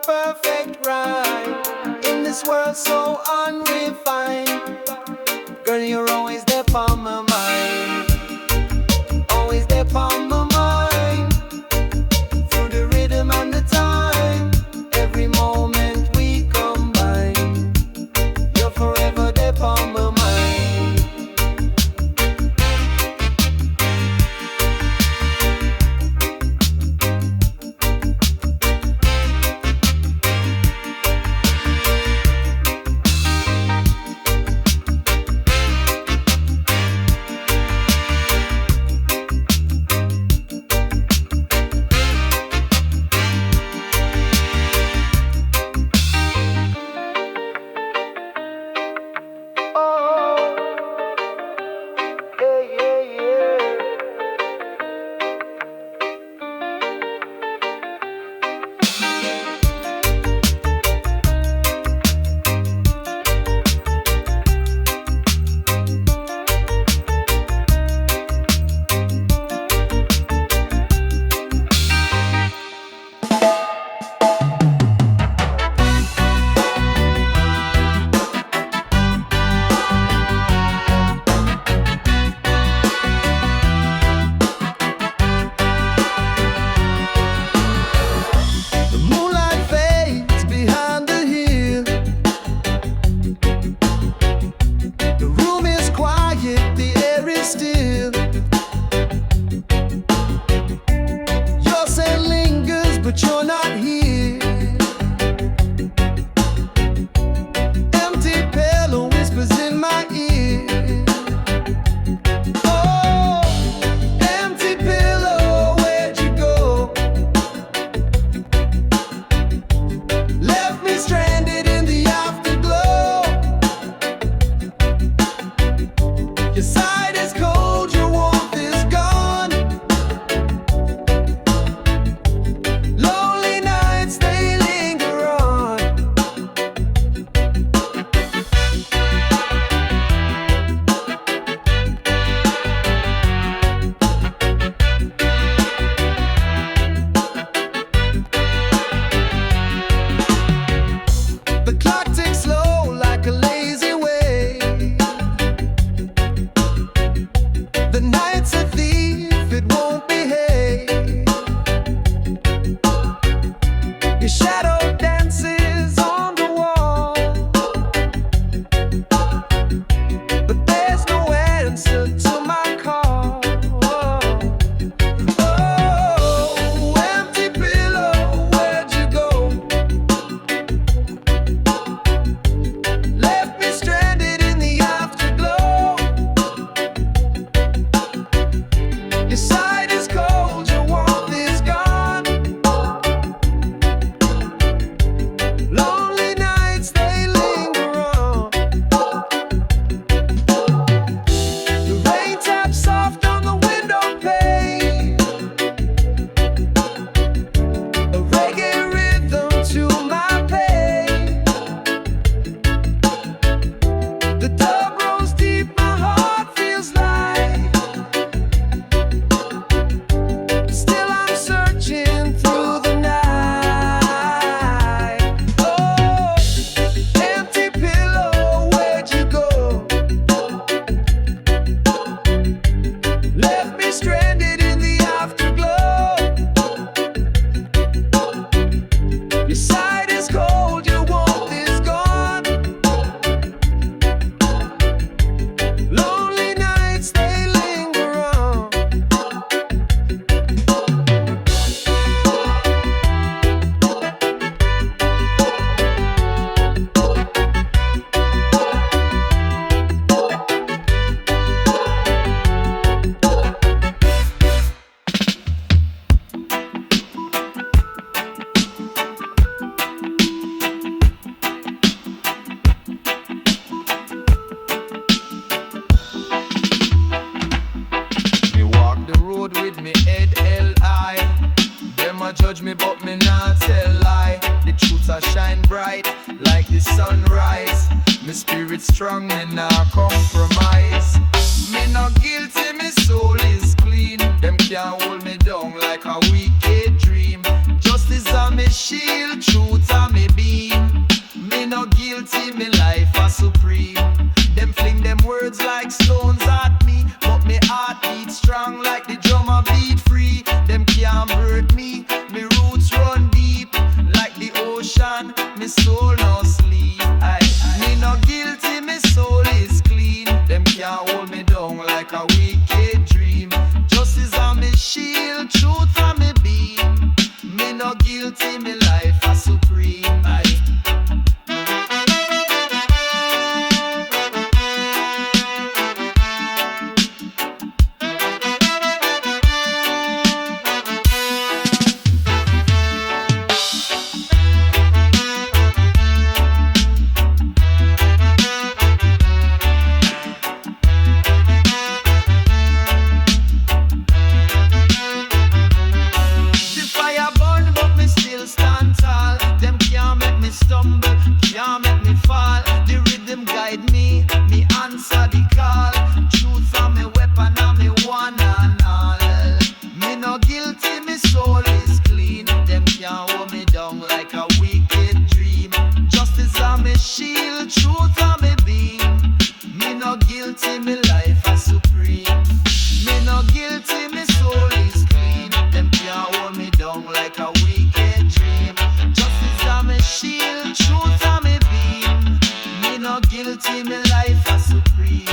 perfect rhyme. In this world so unrefined, girl, you're always there on my mind. Always there on my mind. Through the rhythm and the time, every moment we combine, you're forever there on my mind. judge me, but me not tell lie. The truth a shine bright like the sunrise. My spirit strong, me not compromise. Me not guilty, me soul is clean. Them can't hold me down like a wicked dream. Just Justice are me shield, truth are me beam. Me no guilty, me life a supreme. Them fling them words like stones at me, but me heart beat strong like the drummer beat free. Them can't hurt me, me roots run deep like the ocean. Me soul no sleep. Me no guilty, me soul is clean. Them can't hold me down like a wicked dream. Justice are me shield, truth are me beam. Me no guilty, me life a supreme. Stumble, can't make me fall. The rhythm guide me, me answer the call. Truth are me weapon and me one and all. Me no guilty, me soul is clean. Them can't hold me down like a wicked dream. Justice are me shield, truth are me beam. Me no guilty, me life a supreme. Me no guilty, me soul is clean. Them can't hold me down like a wicked dream. Justice are me shield, truth are me beam. Me no guilty, me life a supreme.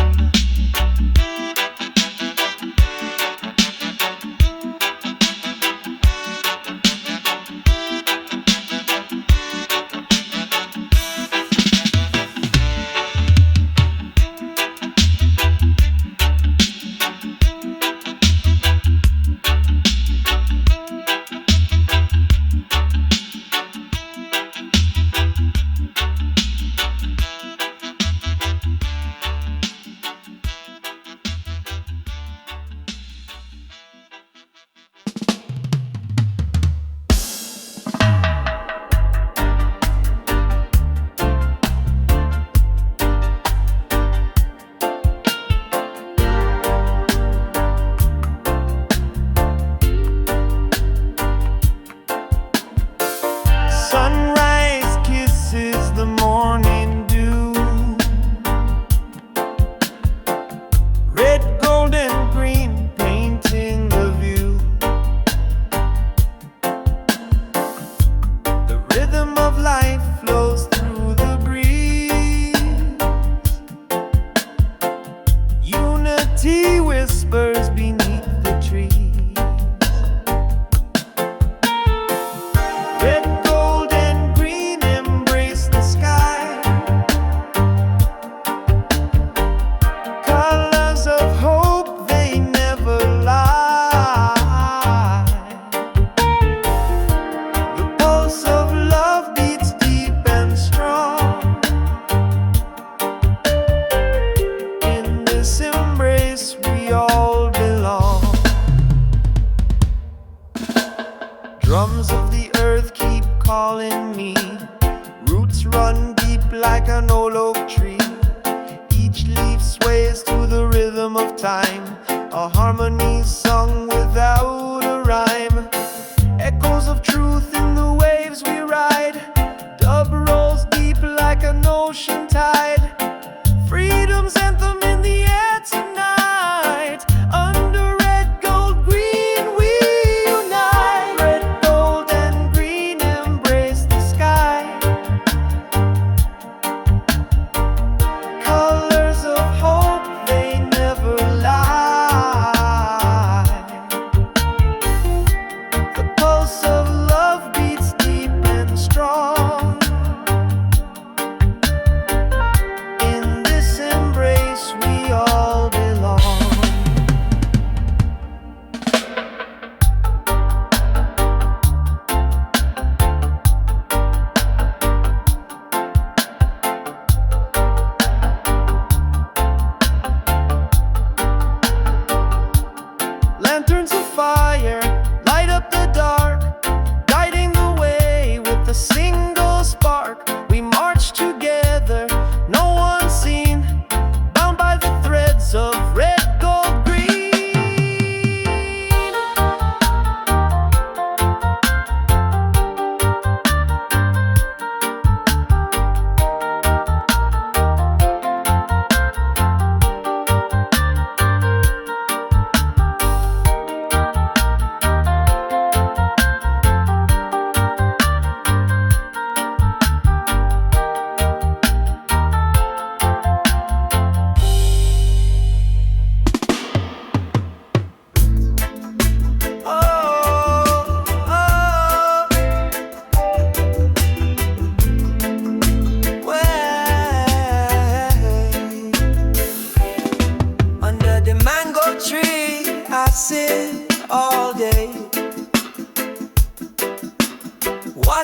Colors of hope, they never lie.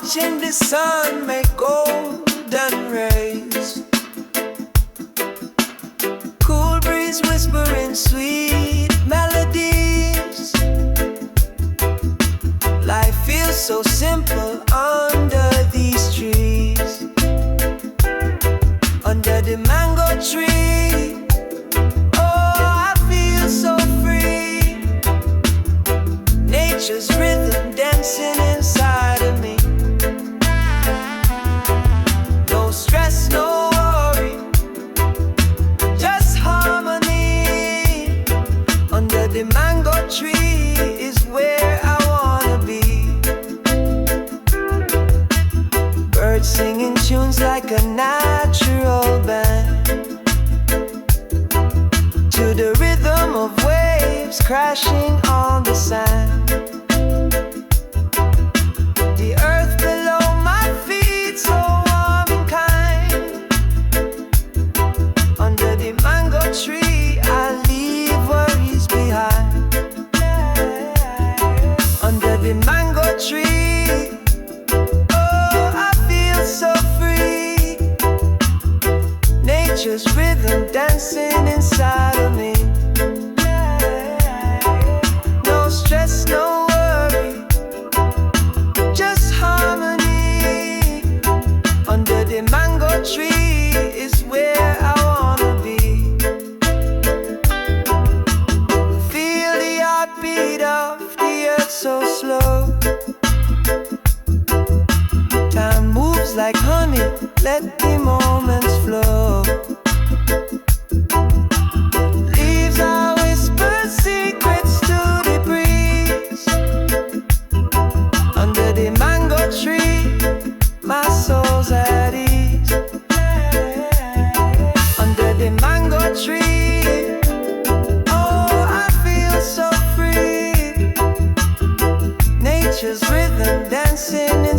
watching the sun make golden rays. Cool breeze whispering sweet melodies. Life feels so simple under these trees. Under the mango tree, oh, I feel so free. Nature's rhythm dancing inside of me. No stress, no worry, just harmony. Under the mango tree is where I wanna be. Birds singing tunes like a natural band, to the rhythm of waves crashing on the sand. The earth below my feet so warm and kind. Under the mango tree I leave worries behind. Under the mango tree, oh, I feel so free. Nature's rhythm dancing inside of me. No stress, no worry, just harmony. Under the mango tree is where I wanna be. Feel the heartbeat of the earth so slow. Time moves like honey, let the moments flow. Leaves are whisper secrets to the breeze. Under the mango tree, my soul's at ease. Under the mango tree, oh, I feel so free. Nature's rhythm dancing in